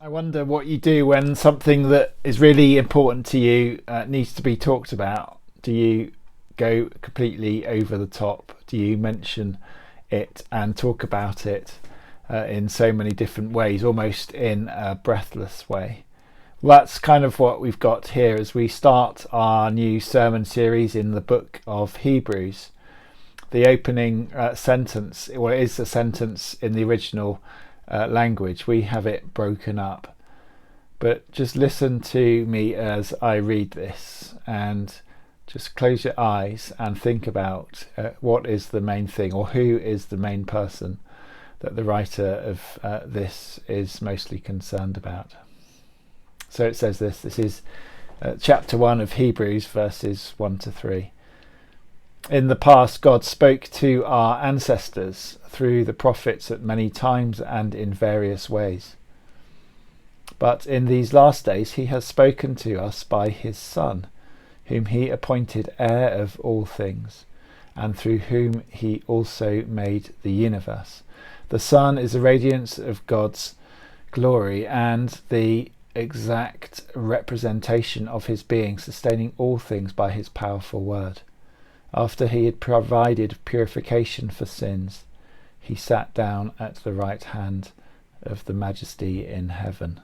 I wonder what you do when something that is really important to you needs to be talked about. Do you go completely over the top? Do you mention it and talk about it in so many different ways, almost in a breathless way? Well, that's kind of what we've got here as we start our new sermon series in the book of Hebrews. The opening sentence, well, it is a sentence in the original language. We have it broken up, but just listen to me as I read this and just close your eyes and think about what is the main thing, or who is the main person that the writer of this is mostly concerned about. So it says this is chapter 1 of Hebrews, verses 1 to 3. In the past, God spoke to our ancestors through the prophets at many times and in various ways. But in these last days, he has spoken to us by his Son, whom he appointed heir of all things, and through whom he also made the universe. The Son is the radiance of God's glory and the exact representation of his being, sustaining all things by his powerful word. After he had provided purification for sins, he sat down at the right hand of the Majesty in heaven.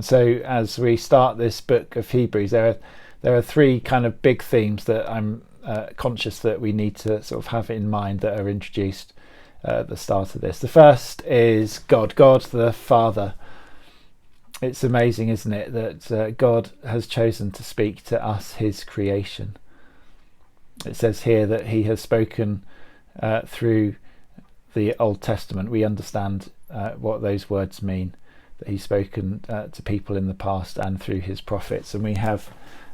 So as we start this book of Hebrews, there are three kind of big themes that I'm conscious that we need to sort of have in mind that are introduced at the start of this. The first is God the Father. It's amazing, isn't it, that God has chosen to speak to us, his creation. It says here that he has spoken through the Old Testament. We understand what those words mean, that he's spoken to people in the past and through his prophets, and we have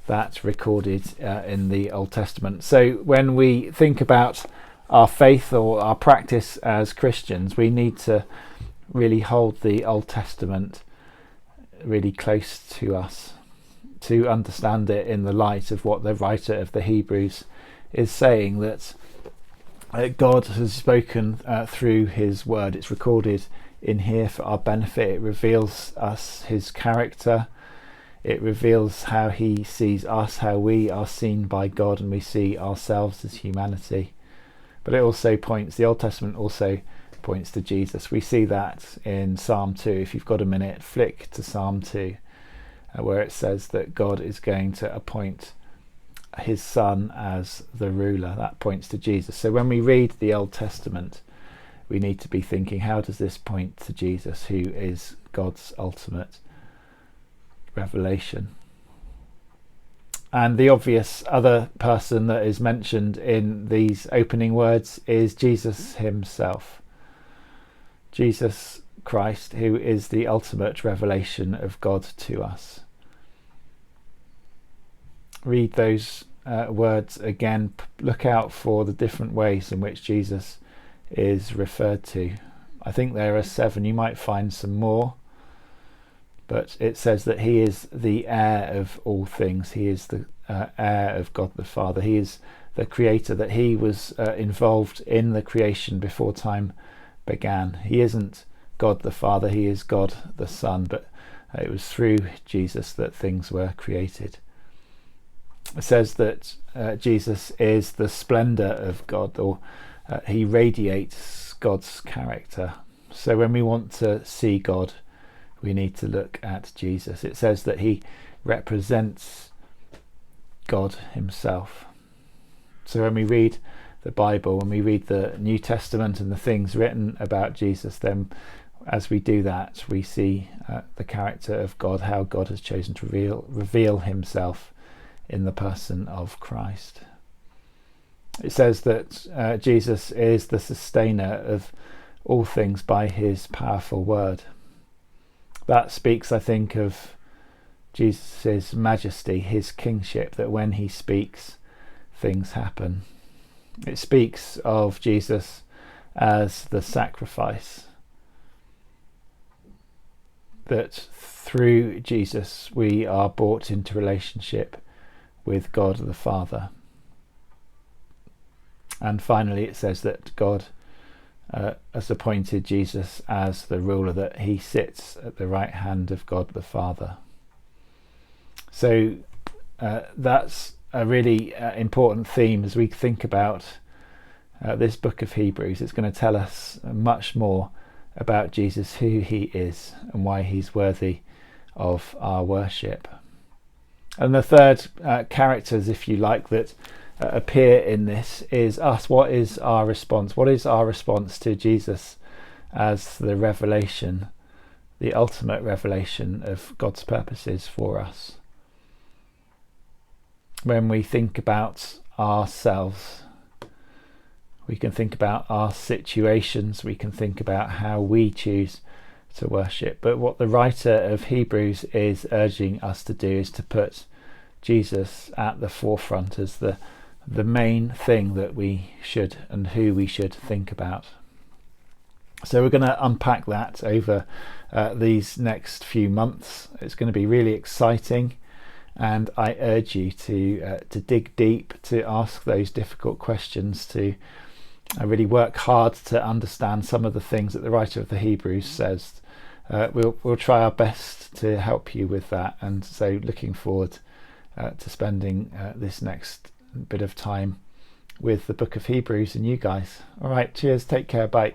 that recorded in the Old Testament. So when we think about our faith or our practice as Christians, we need to really hold the Old Testament really close to us, to understand it in the light of what the writer of the Hebrews is saying, that God has spoken through his word. It's recorded in here for our benefit. It reveals us his character. It reveals how he sees us, how we are seen by God and we see ourselves as humanity. But it also points, the Old Testament also points to Jesus. We see that in Psalm 2. If you've got a minute, flick to Psalm 2, where it says that God is going to appoint his Son as the ruler. That points to Jesus. So when we read the Old Testament, we need to be thinking, how does this point to Jesus, who is God's ultimate revelation? And the obvious other person that is mentioned in these opening words is Jesus himself. Jesus Christ, who is the ultimate revelation of God to us. Read those words again. Look out for the different ways in which Jesus is referred to. I think there are 7. You might find some more, but it says that he is the heir of all things. He is the heir of God the Father. He is the creator, that he was involved in the creation before time began. He isn't God the Father, he is God the Son, but it was through Jesus that things were created. It says that Jesus is the splendour of God, or he radiates God's character. So when we want to see God, we need to look at Jesus. It says that he represents God himself. So when we read the Bible, when we read the New Testament and the things written about Jesus, then as we do that, we see the character of God, how God has chosen to reveal himself in the person of Christ. It says that Jesus is the sustainer of all things by his powerful word. That speaks, I think, of Jesus' majesty, his kingship, that when he speaks, things happen. It speaks of Jesus as the sacrifice, that through Jesus we are brought into relationship with God the Father. And finally it says that God has appointed Jesus as the ruler, that he sits at the right hand of God the Father. So that's a really important theme as we think about this book of Hebrews. It's going to tell us much more about Jesus, who he is and why he's worthy of our worship. And the third characters, if you like, that appear in this is us. What is our response? What is our response to Jesus as the revelation, the ultimate revelation of God's purposes for us? When we think about ourselves, we can think about our situations, we can think about how we choose to worship. But what the writer of Hebrews is urging us to do is to put Jesus at the forefront as the main thing that we should and who we should think about. So we're going to unpack that over these next few months. It's going to be really exciting, and I urge you to dig deep, to ask those difficult questions, to really work hard to understand some of the things that the writer of the Hebrews says. We'll try our best to help you with that, and so looking forward to spending this next bit of time with the book of Hebrews and you guys. All right, cheers, take care, bye.